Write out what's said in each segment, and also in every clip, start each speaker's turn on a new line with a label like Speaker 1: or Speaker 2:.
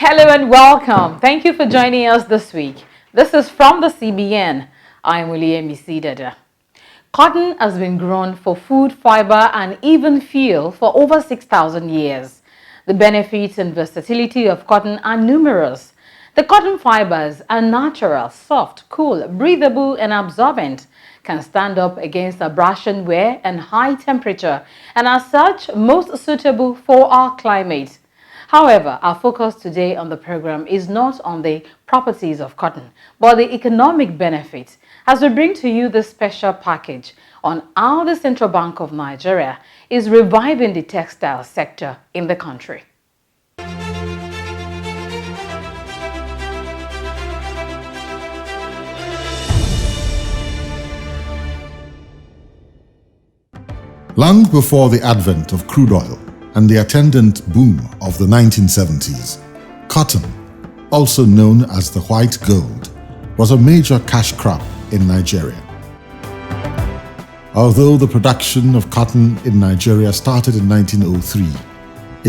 Speaker 1: Hello and welcome. Thank you for joining us this week. This is from the CBN. I'm William Dada. Cotton has been grown for food, fiber, and even fuel for over 6,000 years. The benefits and versatility of cotton are numerous. The cotton fibers are natural, soft, cool, breathable, and absorbent, can stand up against abrasion wear and high temperature, and as such, most suitable for our climate. However, our focus today on the program is not on the properties of cotton, but the economic benefits, as we bring to you this special package on how the Central Bank of Nigeria is reviving the textile sector in the country.
Speaker 2: Long before the advent of crude oil and the attendant boom of the 1970s, cotton, also known as the white gold, was a major cash crop in Nigeria. Although the production of cotton in Nigeria started in 1903,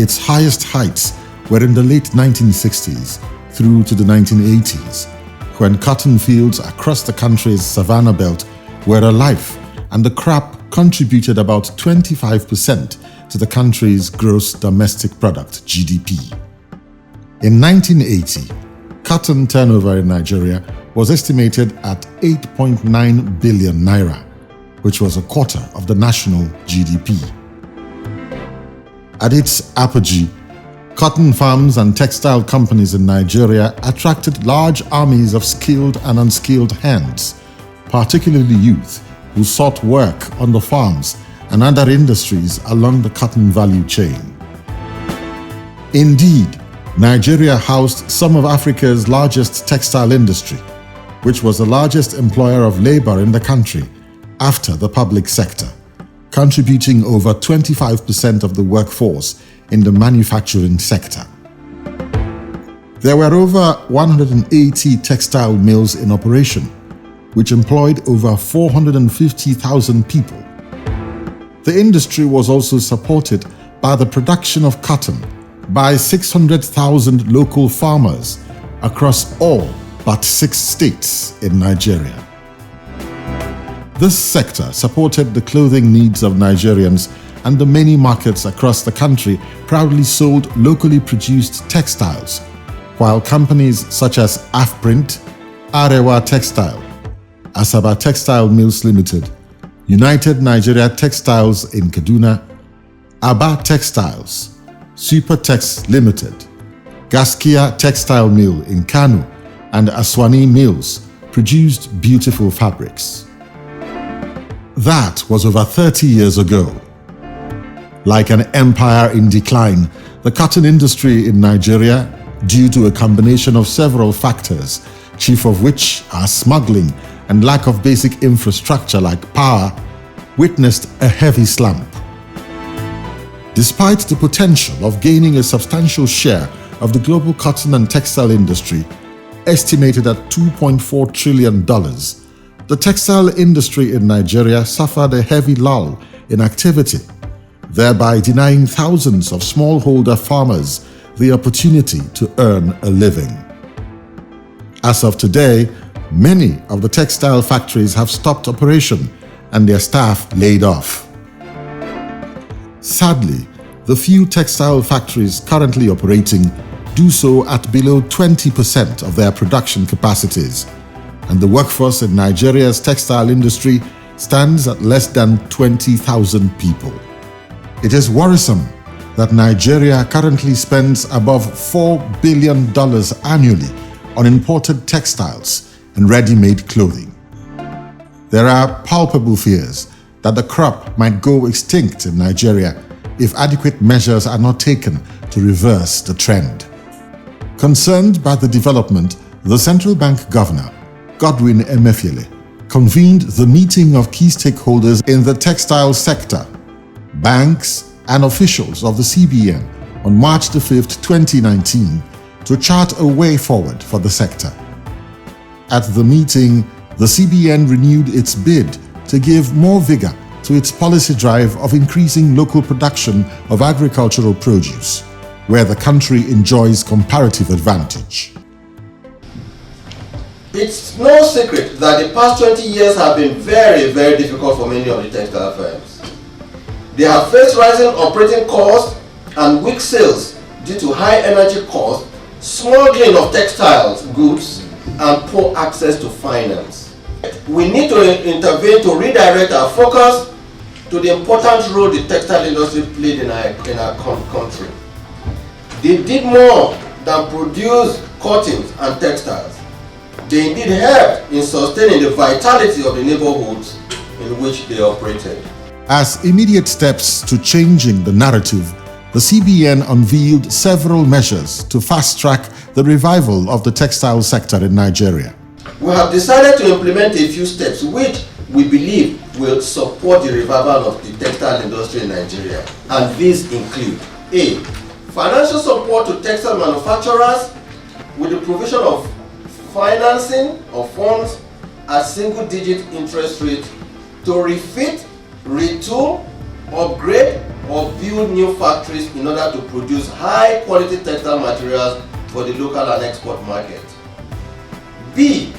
Speaker 2: its highest heights were in the late 1960s through to the 1980s, when cotton fields across the country's savanna belt were alive and the crop contributed about 25% to the country's gross domestic product, GDP. In 1980, cotton turnover in Nigeria was estimated at 8.9 billion naira, which was a quarter of the national GDP. At its apogee, cotton farms and textile companies in Nigeria attracted large armies of skilled and unskilled hands, particularly youth, who sought work on the farms and other industries along the cotton value chain. Indeed, Nigeria housed some of Africa's largest textile industry, which was the largest employer of labor in the country after the public sector, contributing over 25% of the workforce in the manufacturing sector. There were over 180 textile mills in operation, which employed over 450,000 people. The industry was also supported by the production of cotton by 600,000 local farmers across all but 6 states in Nigeria. This sector supported the clothing needs of Nigerians, and the many markets across the country proudly sold locally produced textiles, while companies such as Afprint, Arewa Textile, Asaba Textile Mills Limited, United Nigeria Textiles in Kaduna, Aba Textiles, Supertex Limited, Gaskia Textile Mill in Kano, and Aswani Mills produced beautiful fabrics. That was over 30 years ago. Like an empire in decline, the cotton industry in Nigeria, due to a combination of several factors, chief of which are smuggling and lack of basic infrastructure like power, witnessed a heavy slump. Despite the potential of gaining a substantial share of the global cotton and textile industry, estimated at $2.4 trillion, the textile industry in Nigeria suffered a heavy lull in activity, thereby denying thousands of smallholder farmers the opportunity to earn a living. As of today, many of the textile factories have stopped operation and their staff laid off. Sadly, the few textile factories currently operating do so at below 20% of their production capacities, and the workforce in Nigeria's textile industry stands at less than 20,000 people. It is worrisome that Nigeria currently spends above $4 billion annually on imported textiles and ready-made clothing. There are palpable fears that the crop might go extinct in Nigeria if adequate measures are not taken to reverse the trend. Concerned by the development, the Central Bank Governor, Godwin Emefiele, convened the meeting of key stakeholders in the textile sector, banks and officials of the CBN on March 5, 2019, to chart a way forward for the sector. At the meeting, the CBN renewed its bid to give more vigor to its policy drive of increasing local production of agricultural produce, where the country enjoys comparative advantage.
Speaker 3: It's no secret that the past 20 years have been very, very difficult for many of the textile firms. They have faced rising operating costs and weak sales due to high energy costs, smuggling of textiles goods, and poor access to finance. We need to intervene to redirect our focus to the important role the textile industry played in our country. They did more than produce cottons and textiles. They indeed helped in sustaining the vitality of the neighborhoods in which they operated.
Speaker 2: As immediate steps to changing the narrative, the CBN unveiled several measures to fast-track the revival of the textile sector in Nigeria.
Speaker 3: We have decided to implement a few steps which we believe will support the revival of the textile industry in Nigeria. And these include: A. Financial support to textile manufacturers with the provision of financing of funds at single-digit interest rate to refit, retool, upgrade, or build new factories in order to produce high-quality textile materials for the local and export market. B.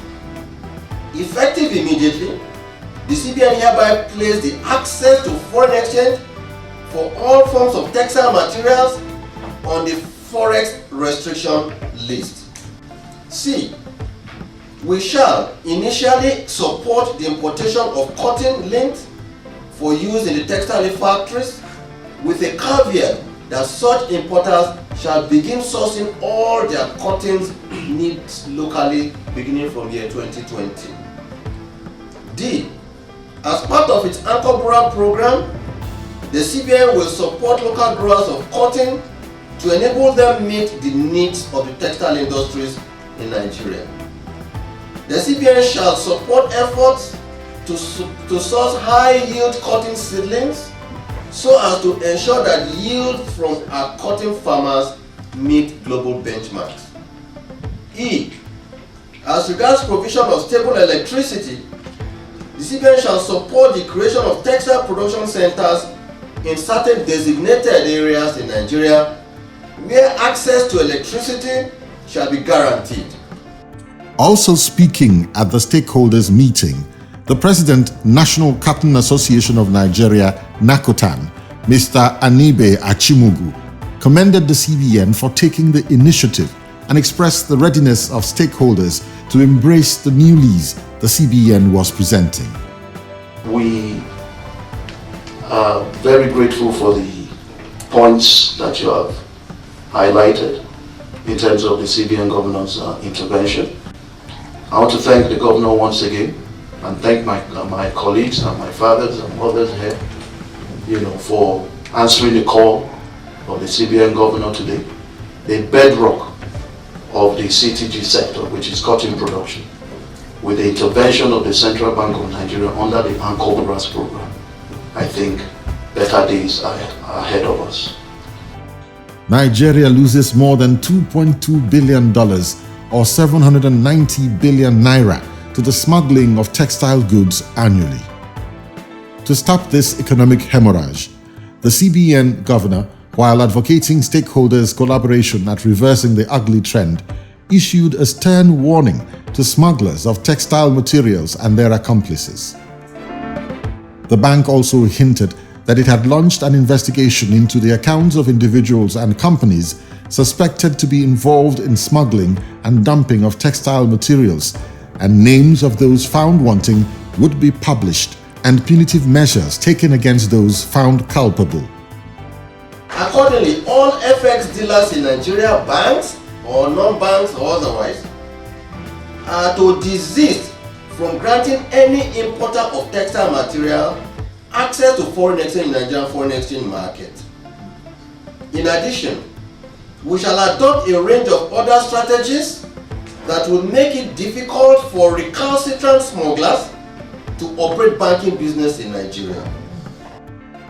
Speaker 3: Effective immediately, the CBN hereby placed the access to foreign exchange for all forms of textile materials on the forex restriction list. C. We shall initially support the importation of cotton lint for use in the textile factories, with a caveat that such importers shall begin sourcing all their cottons needs locally beginning from year 2020. D. As part of its Anchor Grower program, the CBN will support local growers of cotton to enable them meet the needs of the textile industries in Nigeria. The CBN shall support efforts to source high-yield cotton seedlings so as to ensure that yield from our cotton farmers meet global benchmarks. E. As regards provision of stable electricity, the CBN shall support the creation of textile production centers in certain designated areas in Nigeria where access to electricity shall be guaranteed.
Speaker 2: Also speaking at the stakeholders meeting, the President, National Cotton Association of Nigeria, NACOTAN, Mr. Anibe Achimugu, commended the CBN for taking the initiative and expressed the readiness of stakeholders to embrace the new lease the CBN was presenting.
Speaker 4: We are very grateful for the points that you have highlighted in terms of the CBN Governor's intervention. I want to thank the Governor once again and thank my colleagues and my fathers and mothers here, for answering the call of the CBN Governor today. The bedrock of the CTG sector, which is cotton production, with the intervention of the Central Bank of Nigeria under the Anchor Growers program, I think better days are ahead of us.
Speaker 2: Nigeria loses more than $2.2 billion or 790 billion naira to the smuggling of textile goods annually. To stop this economic hemorrhage, the CBN governor, while advocating stakeholders' collaboration at reversing the ugly trend, issued a stern warning to smugglers of textile materials and their accomplices. The bank also hinted that it had launched an investigation into the accounts of individuals and companies suspected to be involved in smuggling and dumping of textile materials, and names of those found wanting would be published and punitive measures taken against those found culpable.
Speaker 3: Accordingly, all FX dealers in Nigeria, banks or non-banks or otherwise, are to desist from granting any importer of textile material access to foreign exchange in the Nigerian foreign exchange market. In addition, we shall adopt a range of other strategies that will make it difficult for recalcitrant smugglers to operate banking business in Nigeria.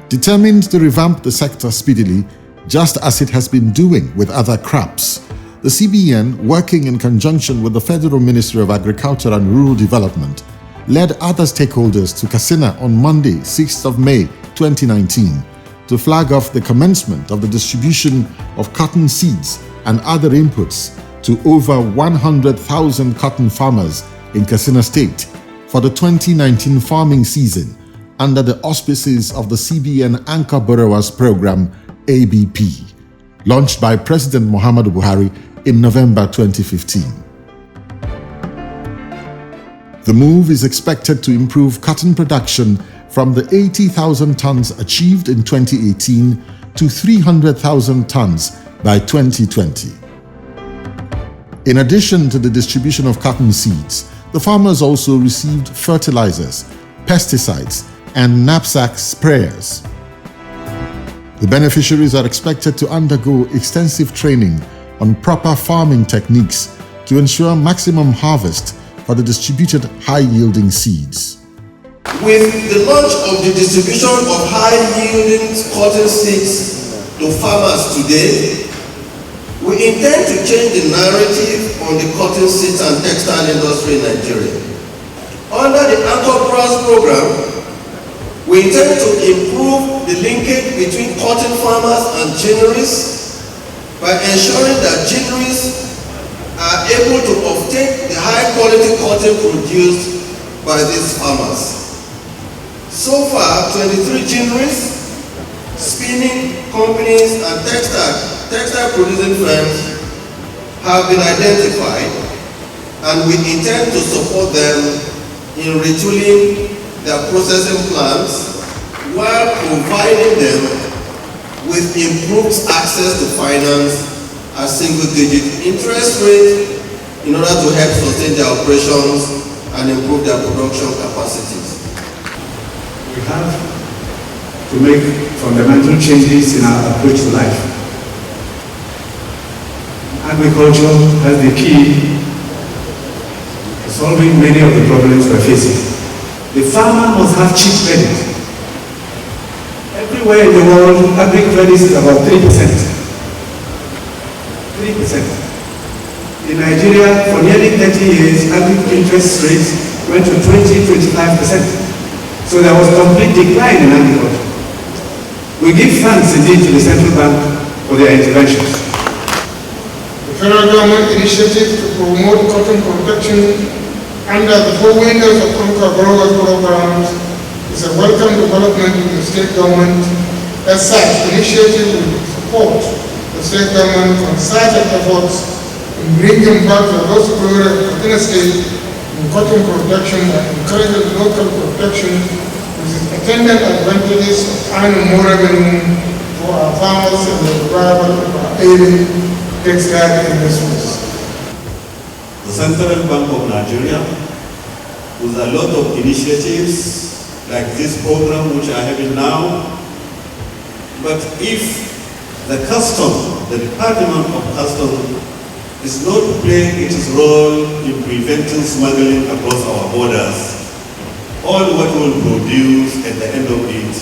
Speaker 2: Determined to revamp the sector speedily, just as it has been doing with other crops, the CBN, working in conjunction with the Federal Ministry of Agriculture and Rural Development, led other stakeholders to Katsina on Monday, 6th of May 2019, to flag off the commencement of the distribution of cotton seeds and other inputs to over 100,000 cotton farmers in Katsina State for the 2019 farming season under the auspices of the CBN Anchor Borrowers Program ABP, launched by President Muhammadu Buhari in November 2015. The move is expected to improve cotton production from the 80,000 tons achieved in 2018 to 300,000 tons by 2020. In addition to the distribution of cotton seeds, the farmers also received fertilizers, pesticides, and knapsack sprayers. The beneficiaries are expected to undergo extensive training on proper farming techniques to ensure maximum harvest for the distributed high-yielding seeds.
Speaker 3: With the launch of the distribution of high-yielding cotton seeds to farmers today, we intend to change the narrative on the cotton seeds and textile industry in Nigeria. Under the Anchor Borrowers Program, we intend to improve the linkage between cotton farmers and ginneries by ensuring that ginneries are able to obtain the high-quality cotton produced by these farmers. So far, 23 ginneries, spinning companies, and textile producing firms have been identified, and we intend to support them in retooling their processing plants while providing them with improved access to finance at single-digit interest rate in order to help sustain their operations and improve their production capacities.
Speaker 5: We have to make fundamental changes in our approach to life. Agriculture has the key to solving many of the problems we're facing. The farmer must have cheap credit. Everywhere in the world, agri-credit is about 3%. 3%. In Nigeria, for nearly 30 years, agri-interest rates went to 20-25%. So there was complete decline in agriculture. We give thanks indeed to the central bank for their interventions.
Speaker 6: The federal government initiative to promote cotton production under the four windows of Anchor Borrowers programs is a welcome development in the state government. As such, the initiative will support the state government concerted efforts in bringing back the lost glory of Katsina State in cotton production and encouraging local production with its attendant advantages of earning more revenue for our farmers and the revival of our ailing textile industries.
Speaker 7: The Central Bank of Nigeria, with a lot of initiatives like this program which are having now, but if the Department of Customs is not playing its role in preventing smuggling across our borders, all what will produce at the end of it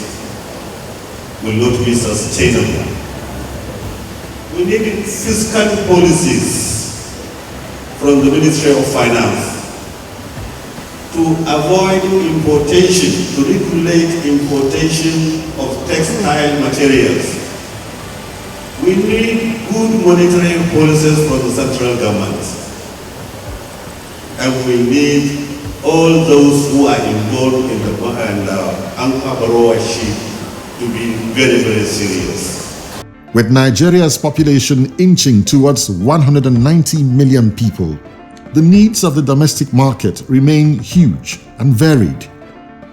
Speaker 7: will not be sustainable. We need fiscal policies from the Ministry of Finance to avoid importation, to regulate importation of textile materials. We need good monitoring policies from the central government. And we need all those who are involved in the Anchor borrowership to be very, very serious.
Speaker 2: With Nigeria's population inching towards 190 million people, the needs of the domestic market remain huge and varied,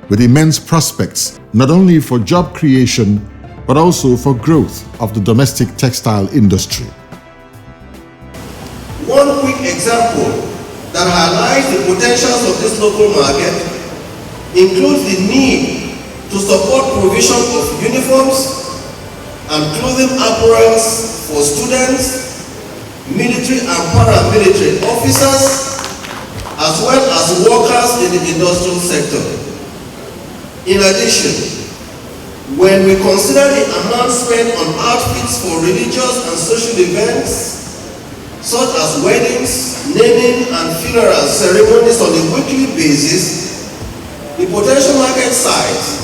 Speaker 2: with immense prospects not only for job creation, but also for growth of the domestic textile industry.
Speaker 3: One quick example that highlights the potentials of this local market includes the need to support provision of uniforms and clothing apparels for students, military and paramilitary officers, as well as workers in the industrial sector. In addition, when we consider the amount spent on outfits for religious and social events, such as weddings, naming and funeral ceremonies on a weekly basis, the potential market size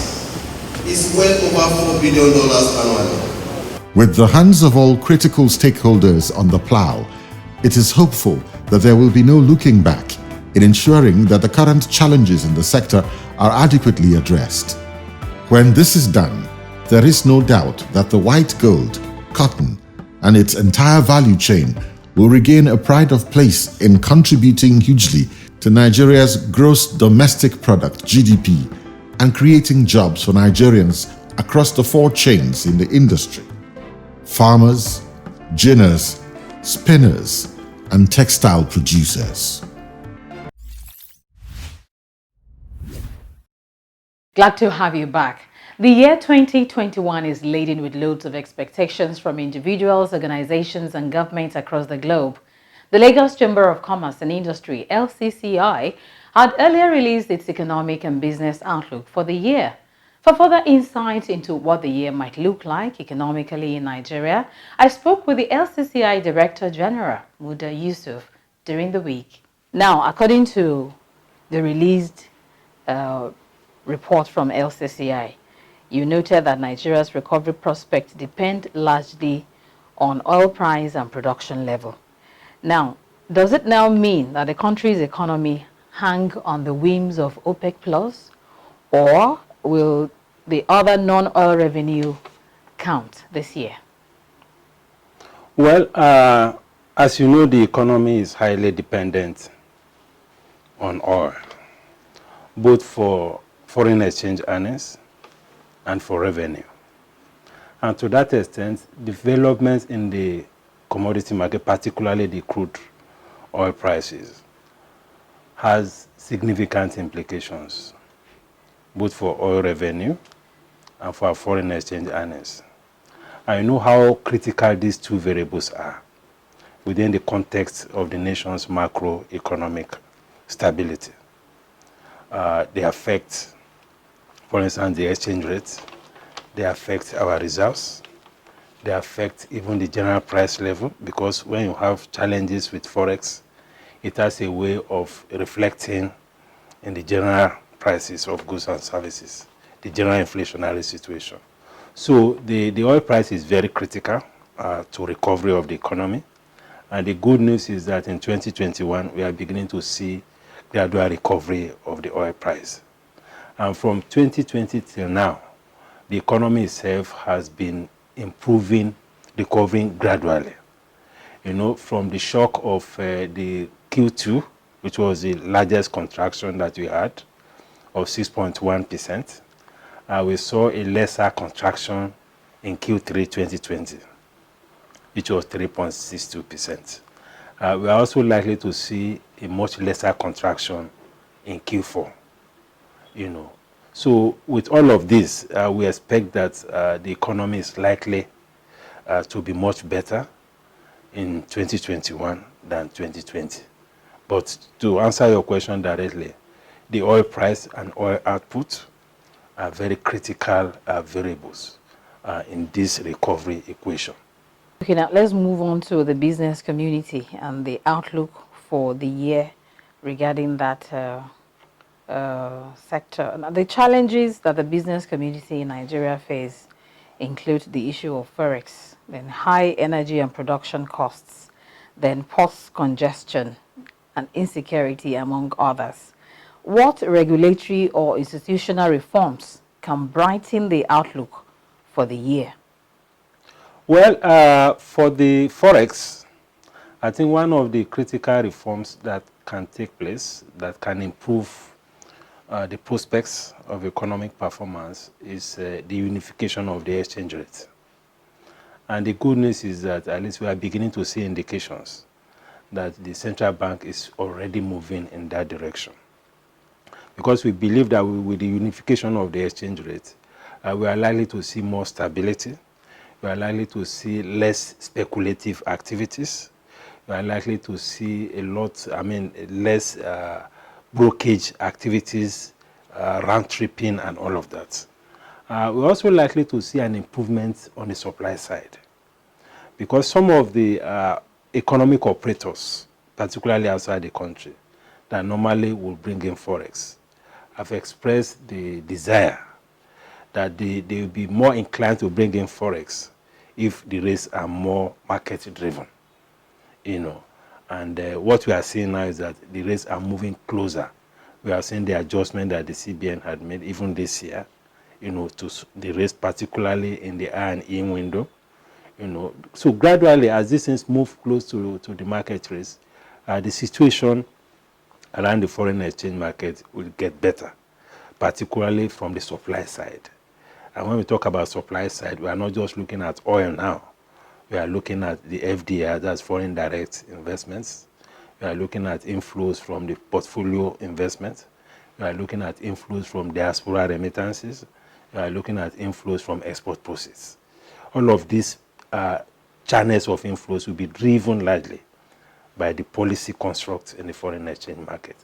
Speaker 3: is well over $4 billion annually.
Speaker 2: With the hands of all critical stakeholders on the plow, it is hopeful that there will be no looking back in ensuring that the current challenges in the sector are adequately addressed. When this is done, there is no doubt that the white gold, cotton, and its entire value chain will regain a pride of place in contributing hugely to Nigeria's gross domestic product (GDP) and creating jobs for Nigerians across the four chains in the industry: farmers, ginners, spinners, and textile producers.
Speaker 1: Glad to have you back. The year 2021 is laden with loads of expectations from individuals, organizations, and governments across the globe. The Lagos Chamber of Commerce and Industry, LCCI, had earlier released its economic and business outlook for the year. For further insight into what the year might look like economically in Nigeria, I spoke with the LCCI Director General, Muda Yusuf, during the week. Now, according to the released report from LCCI, you noted that Nigeria's recovery prospects depend largely on oil price and production level. Now, does it now mean that the country's economy hang on the whims of OPEC Plus, or will the other non-oil revenue count this year?
Speaker 8: Well, as you know, the economy is highly dependent on oil, both for foreign exchange earnings and for revenue. And to that extent, developments in the commodity market, particularly the crude oil prices, has significant implications, both for oil revenue and for our foreign exchange earnings. I know how critical these two variables are within the context of the nation's macroeconomic stability. They affect, for instance, the exchange rates. They affect our reserves. They affect even the general price level, because when you have challenges with Forex, it has a way of reflecting in the general prices of goods and services, the general inflationary situation. So the oil price is very critical to recovery of the economy. And the good news is that in 2021, we are beginning to see gradual recovery of the oil price. And from 2020 till now, the economy itself has been improving, recovering gradually. You know, from the shock of the Q2, which was the largest contraction that we had, of 6.1%, we saw a lesser contraction in Q3 2020, which was 3.62%. We are also likely to see a much lesser contraction in Q4. You know, so with all of this, we expect that the economy is likely to be much better in 2021 than 2020. But to answer your question directly, the oil price and oil output are very critical variables in this recovery equation.
Speaker 1: Okay, now let's move on to the business community and the outlook for the year regarding that sector. Now, the challenges that the business community in Nigeria face include the issue of Forex, then high energy and production costs, then port congestion and insecurity, among others. What regulatory or institutional reforms can brighten the outlook for the year?
Speaker 8: Well, for the Forex, I think one of the critical reforms that can take place, that can improve the prospects of economic performance, is the unification of the exchange rate. And the good news is that at least we are beginning to see indications that the central bank is already moving in that direction. Because we believe that with the unification of the exchange rate, we are likely to see more stability. We are likely to see less speculative activities. We are likely to see less brokerage activities, round tripping and all of that. We're also likely to see an improvement on the supply side, because some of the economic operators, particularly outside the country, that normally will bring in Forex, have expressed the desire that they will be more inclined to bring in forex if the rates are more market driven, And what we are seeing now is that the rates are moving closer. We are seeing the adjustment that the CBN had made even this year, to the rates, particularly in the I&E window. So gradually, as these things move close to the market rates, the situation around the foreign exchange market will get better, particularly from the supply side. And when we talk about supply side, we are not just looking at oil now. We are looking at the FDI, that's foreign direct investments. We are looking at inflows from the portfolio investment. We are looking at inflows from diaspora remittances. We are looking at inflows from export proceeds. All of these channels of inflows will be driven largely by the policy construct in the foreign exchange market.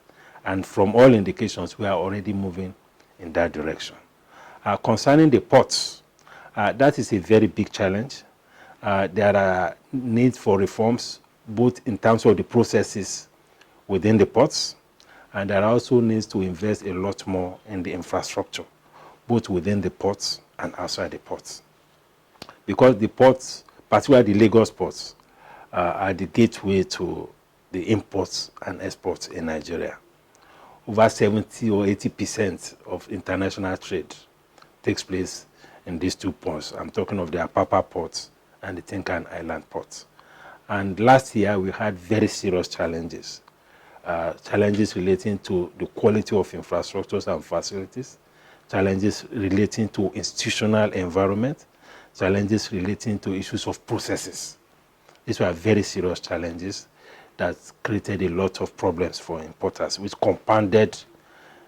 Speaker 8: And from all indications, we are already moving in that direction. Concerning the ports, that is a very big challenge. There are needs for reforms, both in terms of the processes within the ports, and there are also needs to invest a lot more in the infrastructure, both within the ports and outside the ports. Because the ports, particularly the Lagos ports, are the gateway to the imports and exports in Nigeria. Over 70 or 80% of international trade takes place in these two ports. I'm talking of the Apapa ports and the Tinkan Island ports. And last year, we had very serious challenges. Challenges relating to the quality of infrastructures and facilities, challenges relating to institutional environment, challenges relating to issues of processes. These were very serious challenges that created a lot of problems for importers, which compounded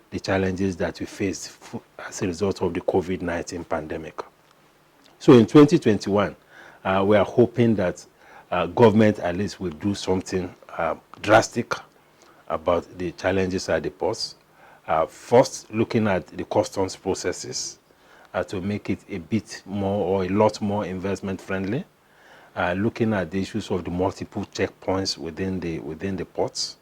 Speaker 8: the challenges that we faced as a result of the COVID-19 pandemic. So in 2021, we are hoping that government at least will do something drastic about the challenges at the ports. First, looking at the customs processes to make it a bit more or a lot more investment friendly. Looking at the issues of the multiple checkpoints within the ports,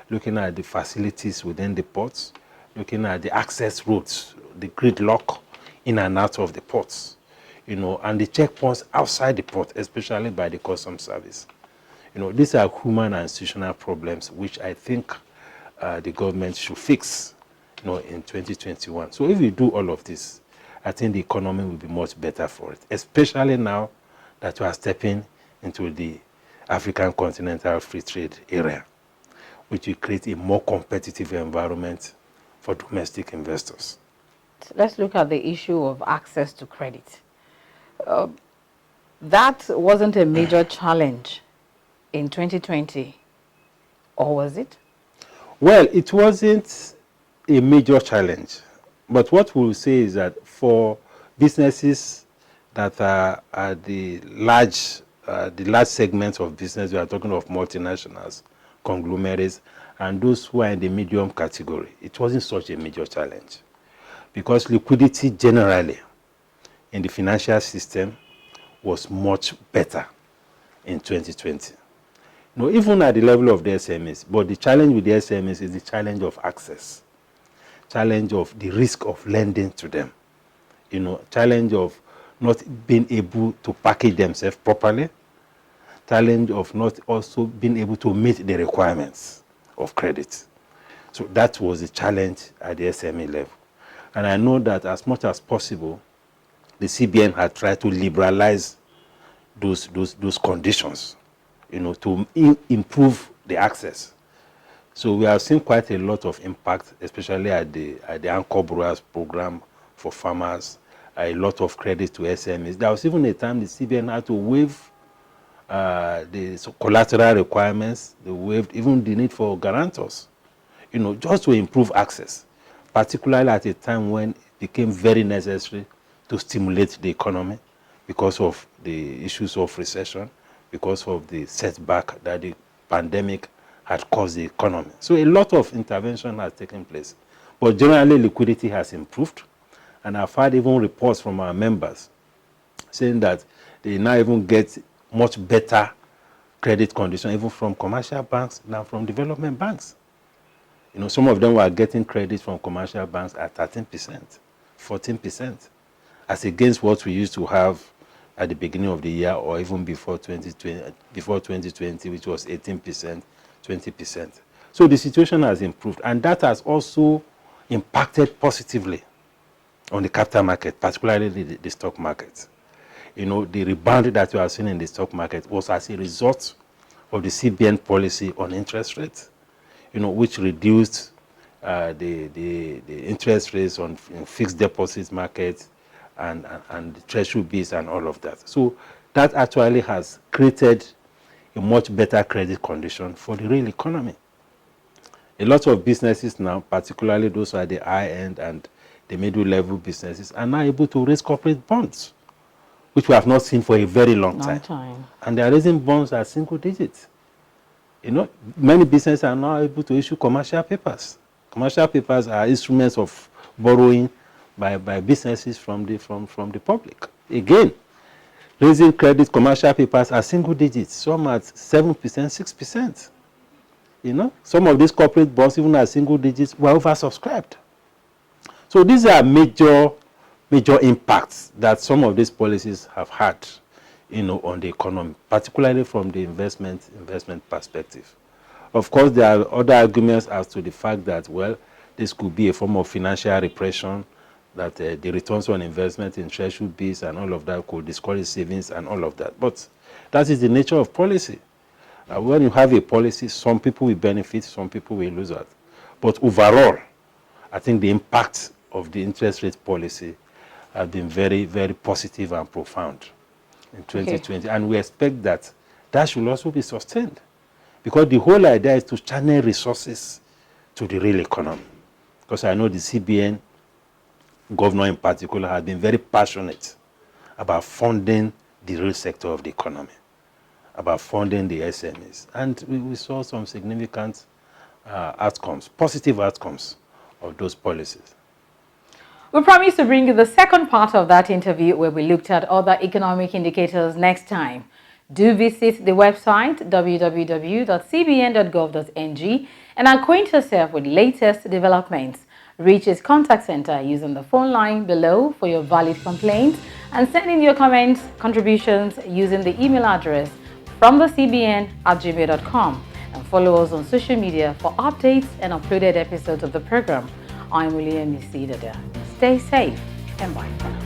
Speaker 8: looking at the facilities within the ports, looking at the access routes, the gridlock in and out of the ports, and the checkpoints outside the port, especially by the customs service. These are human and institutional problems which I think the government should fix, in 2021. So if we do all of this, I think the economy will be much better for it, especially now that we are stepping into the African Continental Free Trade area, which will create a more competitive environment for domestic investors.
Speaker 1: Let's look at the issue of access to credit. That wasn't a major challenge in 2020, or was it?
Speaker 8: Well, it wasn't a major challenge, but what we'll say is that for businesses that are the large segments of business, we are talking of multinationals, conglomerates, and those who are in the medium category, it wasn't such a major challenge because liquidity generally in the financial system was much better in 2020. Even at the level of the SMEs, but the challenge with the SMEs is the challenge of access, challenge of the risk of lending to them, challenge of not being able to package themselves properly, challenge of not also being able to meet the requirements of credit. So that was the challenge at the SME level. And I know that as much as possible, the CBN had tried to liberalize those conditions, to improve the access. So we have seen quite a lot of impact, especially at the Anchor Brewers program for farmers, a lot of credit to SMEs. There was even a time the CBN had to waive the collateral requirements. They waived even the need for guarantors, just to improve access, particularly at a time when it became very necessary to stimulate the economy because of the issues of recession, because of the setback that the pandemic had caused the economy. So a lot of intervention has taken place. But generally, liquidity has improved. And I've had even reports from our members saying that they now even get much better credit conditions, even from commercial banks than from development banks. Some of them were getting credit from commercial banks at 13%, 14%. as against what we used to have at the beginning of the year or even before 2020, which was 18%, 20%. So the situation has improved, and that has also impacted positively on the capital market, particularly the stock market. The rebound that we are seeing in the stock market was as a result of the CBN policy on interest rates, which reduced the interest rates on fixed deposit markets and the treasury bills and all of that. So that actually has created a much better credit condition for the real economy. A lot of businesses now, particularly those who are the high-end and the middle-level businesses, are now able to raise corporate bonds, which we have not seen for a very long time. And they are raising bonds at single digits. Many businesses are now able to issue commercial papers. Commercial papers are instruments of borrowing by businesses from the public. Again, raising credit commercial papers are single digits, some at 7%, 6%. Some of these corporate bonds, even at single digits, were oversubscribed. So these are major impacts that some of these policies have had, on the economy, particularly from the investment perspective. Of course, there are other arguments as to the fact that, well, this could be a form of financial repression, that the returns on investment in treasury bills and all of that could discourage savings and all of that. But that is the nature of policy. When you have a policy, some people will benefit, some people will lose out. But overall, I think the impact of the interest rate policy has been very, very positive and profound in 2020. Okay. And we expect that should also be sustained, because the whole idea is to channel resources to the real economy. Because I know the CBN governor in particular has been very passionate about funding the real sector of the economy, about funding the SMEs. And we saw some significant outcomes, positive outcomes of those policies.
Speaker 1: We promise to bring you the second part of that interview, where we looked at other economic indicators next time. Do visit the website www.cbn.gov.ng and acquaint yourself with latest developments. Reach its contact center using the phone line below for your valid complaints, and send in your comments, contributions using the email address fromthecbn@gmail.com, and follow us on social media for updates and uploaded episodes of the program. I'm William Dada. Stay safe and bye for now.